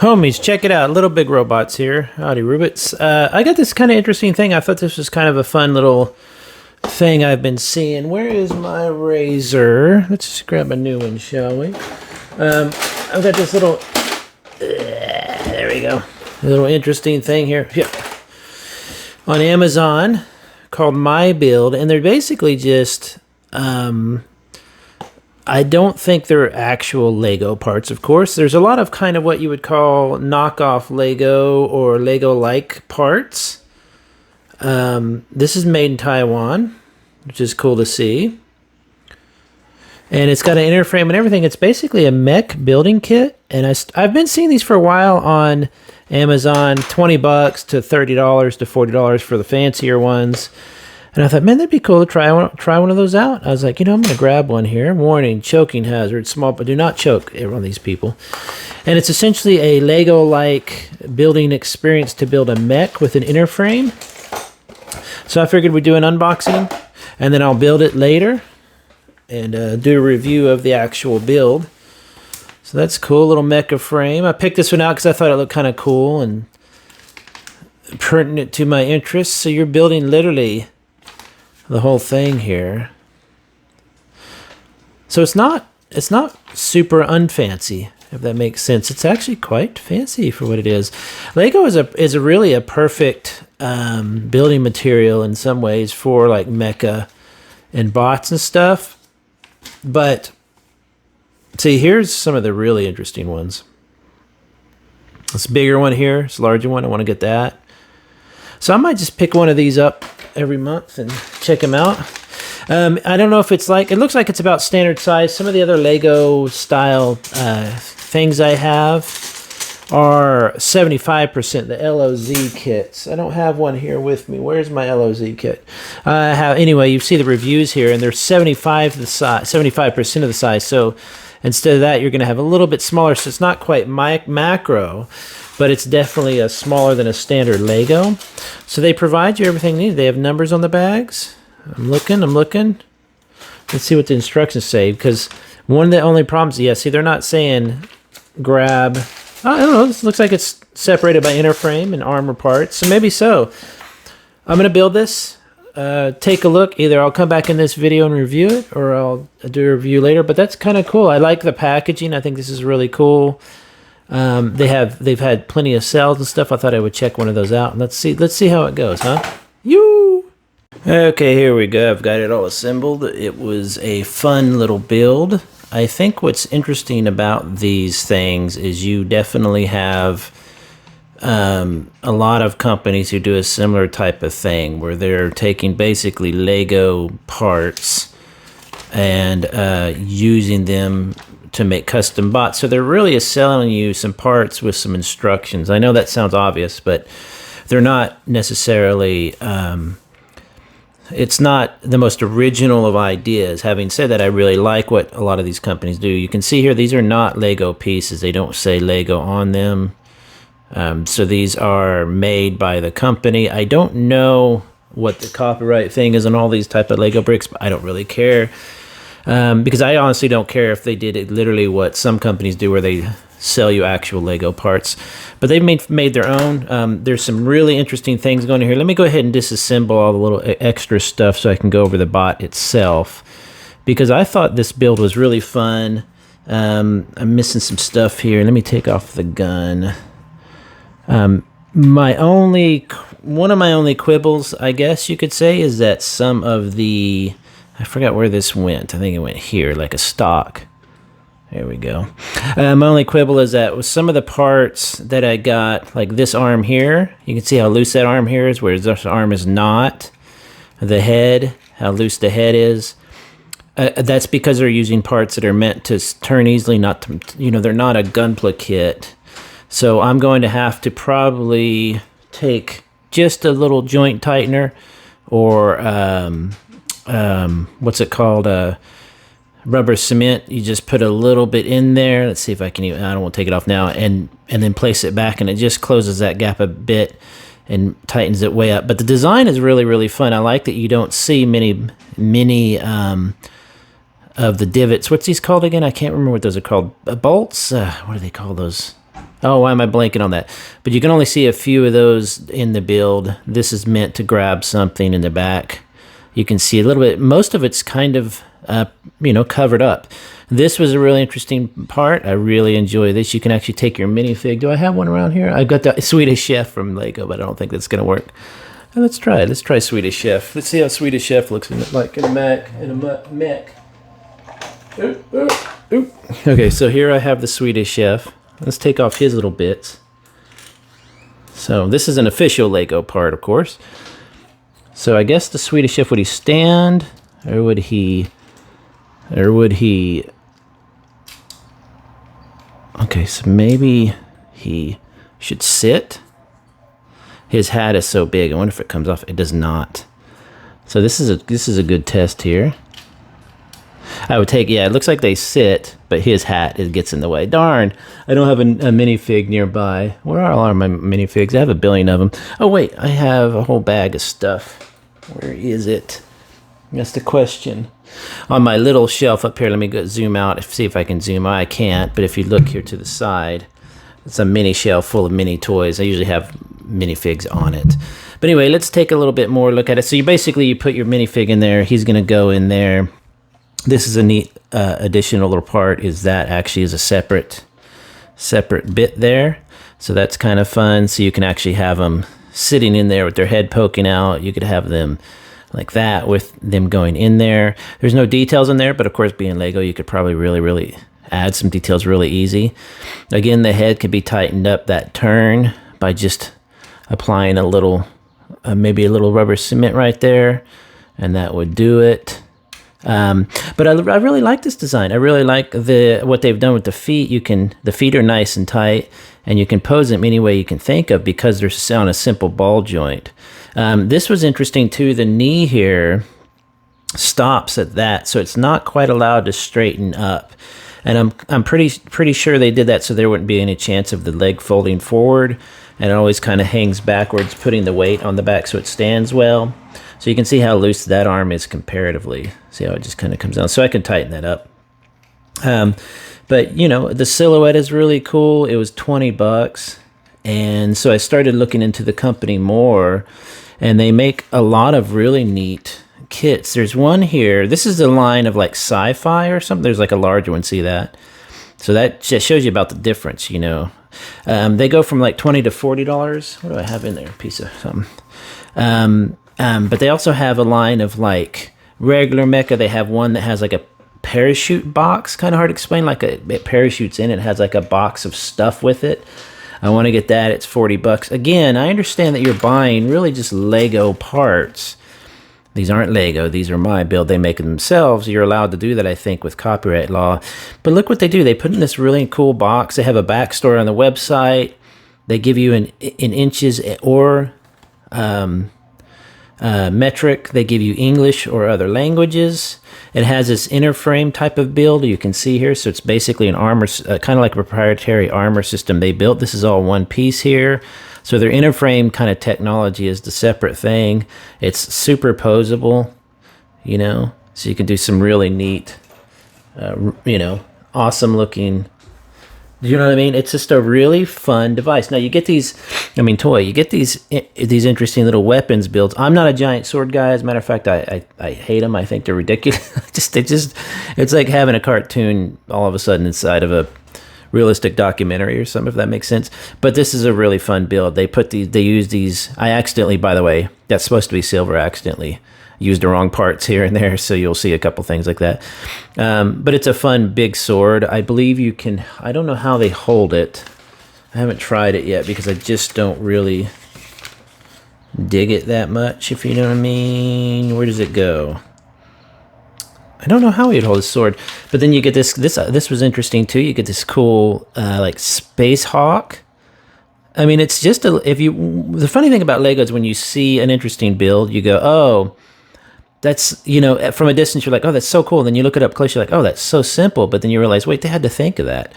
Homies, check it out. Little Big Robots here. Howdy, Rubits. I got this kind of interesting thing. I thought this was kind of a fun little thing I've been seeing. Where is my razor? Let's just grab a new one, shall we? I've got this little... there we go. A little interesting thing here. Yeah. On Amazon called MyBuild. And they're basically just... I don't think they're actual Lego parts, of course. There's a lot of kind of what you would call knockoff Lego or Lego-like parts. This is made in Taiwan, which is cool to see. And it's got an inner frame and everything. It's basically a mech building kit. And I've been seeing these for a while on Amazon, $20 to $30 to $40 for the fancier ones. And I thought, man, that'd be cool to try one of those out. I was like, I'm going to grab one here. Warning, choking hazard, small, but do not choke one of these people. And it's essentially a Lego-like building experience to build a mech with an inner frame. So I figured we'd do an unboxing, and then I'll build it later and do a review of the actual build. So that's cool, little mecha frame. I picked this one out because I thought it looked kind of cool and pertinent to my interests. So you're building literally... the whole thing here. So it's not super unfancy, if that makes sense. It's actually quite fancy for what it is. Lego is really a perfect building material in some ways for like mecha and bots and stuff. But see, here's some of the really interesting ones. This bigger one here, this larger one, I want to get that. So I might just pick one of these up every month and check them out. I don't know if it's like, it looks like it's about standard size. Some of the other Lego style things I have are 75%, the LOZ kits. I don't have one here with me. Where's my LOZ kit? Anyway, you see the reviews here, and they're 75% of the size. So instead of that, you're going to have a little bit smaller. So it's not quite macro, but it's definitely smaller than a standard Lego. So they provide you everything needed. They have numbers on the bags. I'm looking. Let's see what the instructions say, because one of the only problems, see, they're not saying grab. I don't know. This looks like it's separated by inner frame and armor parts. So maybe so. I'm going to build this. Take a look. Either I'll come back in this video and review it, or I'll do a review later. But that's kind of cool. I like the packaging. I think this is really cool. They've had plenty of sales and stuff. I thought I would check one of those out. Let's see how it goes, huh? Okay, here we go. I've got it all assembled. It was a fun little build. I think what's interesting about these things is you definitely have a lot of companies who do a similar type of thing where they're taking basically Lego parts and using them to make custom bots. So they're really selling you some parts with some instructions. I know that sounds obvious, but they're not necessarily, it's not the most original of ideas. Having said that, I really like what a lot of these companies do. You can see here, these are not Lego pieces. They don't say Lego on them. So these are made by the company. I don't know what the copyright thing is on all these type of Lego bricks, but I don't really care. Because I honestly don't care if they did it literally what some companies do where they sell you actual Lego parts. But they've made their own. There's some really interesting things going on here. Let me go ahead and disassemble all the little extra stuff so I can go over the bot itself. Because I thought this build was really fun. I'm missing some stuff here. Let me take off the gun. One of my only quibbles, I guess you could say, is that some of the... I forgot where this went. I think it went here, like a stock. There we go. My only quibble is that with some of the parts that I got, like this arm here, you can see how loose that arm here is, whereas this arm is not. The head, how loose the head is. That's because they're using parts that are meant to turn easily, not to, they're not a Gunpla kit. So I'm going to have to probably take just a little joint tightener or... what's it called? Rubber cement. You just put a little bit in there. Let's see if I can even, I don't want to take it off now, and then place it back, and it just closes that gap a bit and tightens it way up. But the design is really, really fun. I like that you don't see many of the divots. What's these called again? I can't remember what those are called. Bolts? What do they call those? Oh, why am I blanking on that? But you can only see a few of those in the build. This is meant to grab something in the back. You can see a little bit. Most of it's kind of, covered up. This was a really interesting part. I really enjoy this. You can actually take your minifig. Do I have one around here? I've got the Swedish Chef from Lego, but I don't think that's going to work. Let's try it. Let's try Swedish Chef. Let's see how Swedish Chef looks like in a mech. Okay, so here I have the Swedish Chef. Let's take off his little bits. So this is an official Lego part, of course. So I guess the Swedish Chef, would he stand? Or would he... Okay, so maybe he should sit. His hat is so big. I wonder if it comes off. It does not. So this is a good test here. I would take, yeah, it looks like they sit, but his hat, it gets in the way. Darn, I don't have a minifig nearby. Where are all my minifigs? I have a billion of them. Oh, wait, I have a whole bag of stuff. Where is it? That's the question. On my little shelf up here, let me go zoom out, see if I can zoom out. I can't, but if you look here to the side, it's a mini shelf full of mini toys. I usually have minifigs on it. But anyway, let's take a little bit more look at it. So you put your minifig in there. He's going to go in there. This is a neat additional little part, is that actually is a separate bit there. So that's kind of fun. So you can actually have them sitting in there with their head poking out. You could have them like that with them going in there. There's no details in there, but of course being Lego, you could probably really add some details really easy. Again, the head can be tightened up that turn by just applying a little, maybe a little rubber cement right there, and that would do it. But I really like this design. I really like what they've done with the feet. The feet are nice and tight, and you can pose them any way you can think of because they're on a simple ball joint. This was interesting too. The knee here stops at that, so it's not quite allowed to straighten up. And I'm pretty sure they did that so there wouldn't be any chance of the leg folding forward, and it always kind of hangs backwards, putting the weight on the back so it stands well. So you can see how loose that arm is comparatively. See how it just kind of comes down. So I can tighten that up. But the silhouette is really cool. It was $20, and so I started looking into the company more, and they make a lot of really neat kits. There's one here. This is the line of like Sci-Fi or something. There's like a larger one. See that? So that just shows you about the difference. They go from like $20 to $40. What do I have in there? A piece of something. But they also have a line of like regular mecha. They have one that has like a parachute box. Kind of hard to explain. Like it parachutes in. It has like a box of stuff with it. I want to get that. It's $40. Again, I understand that you're buying really just Lego parts. These aren't Lego. These are MyBuild. They make them themselves. You're allowed to do that, I think, with copyright law. But look what they do. They put in this really cool box. They have a backstory on the website. They give you in inches or metric. They give you English or other languages. It has this inner frame type of build you can see here. So it's basically an armor, kind of like a proprietary armor system they built. This is all one piece here. So their inner frame kind of technology is the separate thing. It's superposable, so you can do some really neat, awesome looking, you know what I mean? It's just a really fun device. Now you get these, you get these interesting little weapons builds. I'm not a giant sword guy. As a matter of fact, I hate them. I think they're ridiculous. It's like having a cartoon all of a sudden inside of a realistic documentary or something, if that makes sense. But this is a really fun build. They use these. I accidentally, by the way, that's supposed to be silver. I accidentally used the wrong parts here and there, so you'll see a couple things like that. But it's a fun big sword. I believe you can. I don't know how they hold it. I haven't tried it yet because I just don't really dig it that much, if you know what I mean. Where does it go? I don't know how he'd hold his sword, but then you get this was interesting too. You get this cool like Space Hawk. It's just the funny thing about Lego is when you see an interesting build, you go, oh, that's, from a distance you're like, oh, that's so cool. And then you look it up close, you're like, oh, that's so simple. But then you realize, wait, they had to think of that.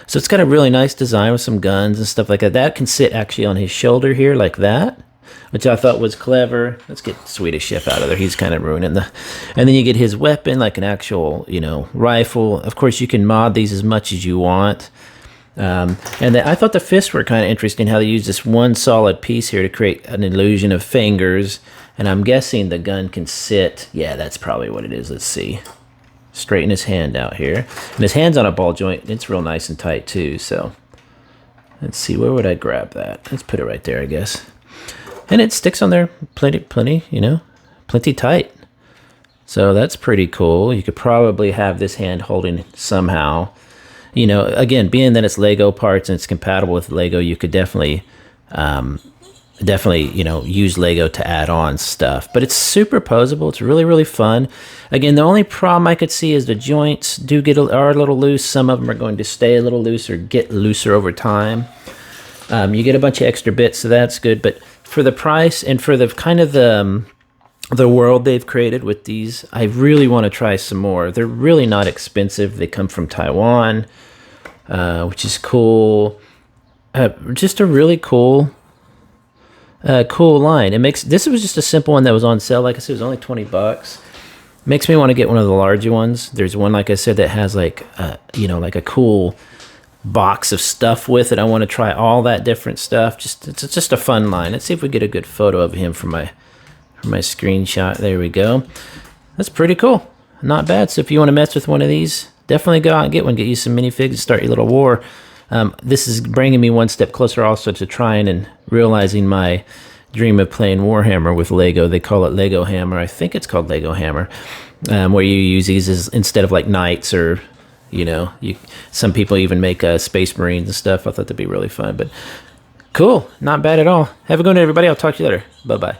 So it's got a really nice design with some guns and stuff like that. That can sit actually on his shoulder here like that, which I thought was clever. Let's get Swedish Chef out of there. He's kind of ruining and then you get his weapon, like an actual, rifle. Of course, you can mod these as much as you want. I thought the fists were kind of interesting, how they use this one solid piece here to create an illusion of fingers. And I'm guessing the gun can sit. Yeah, that's probably what it is. Let's see. Straighten his hand out here. And his hand's on a ball joint. It's real nice and tight too. So let's see, where would I grab that? Let's put it right there, I guess. And it sticks on there plenty, you know, plenty tight. So that's pretty cool. You could probably have this hand holding somehow. You know, again, being that it's Lego parts and it's compatible with Lego, you could definitely, you know, use Lego to add on stuff. But it's superposable. It's really, really fun. Again, the only problem I could see is the joints are a little loose. Some of them are going to stay a little loose or get looser over time. You get a bunch of extra bits, so that's good. But for the price and for the kind of the world they've created with these, I really want to try some more. They're really not expensive. They come from Taiwan, which is cool. Just a really cool line. This was just a simple one that was on sale. Like I said, it was only $20. Makes me want to get one of the larger ones. There's one, like I said, that has like you know, like a cool box of stuff with it. I want to try all that different stuff. It's just a fun line. Let's see if we get a good photo of him for my screenshot. There we go. That's pretty cool. Not bad. So if you want to mess with one of these, definitely go out and get one. Get you some minifigs and start your little war. This is bringing me one step closer also to trying and realizing my dream of playing Warhammer with Lego. They call it Lego Hammer. I think it's called Lego Hammer, where you use these as, instead of like knights or, you know, some people even make Space Marines and stuff. I thought that'd be really fun. But cool. Not bad at all. Have a good one, everybody. I'll talk to you later. Bye-bye.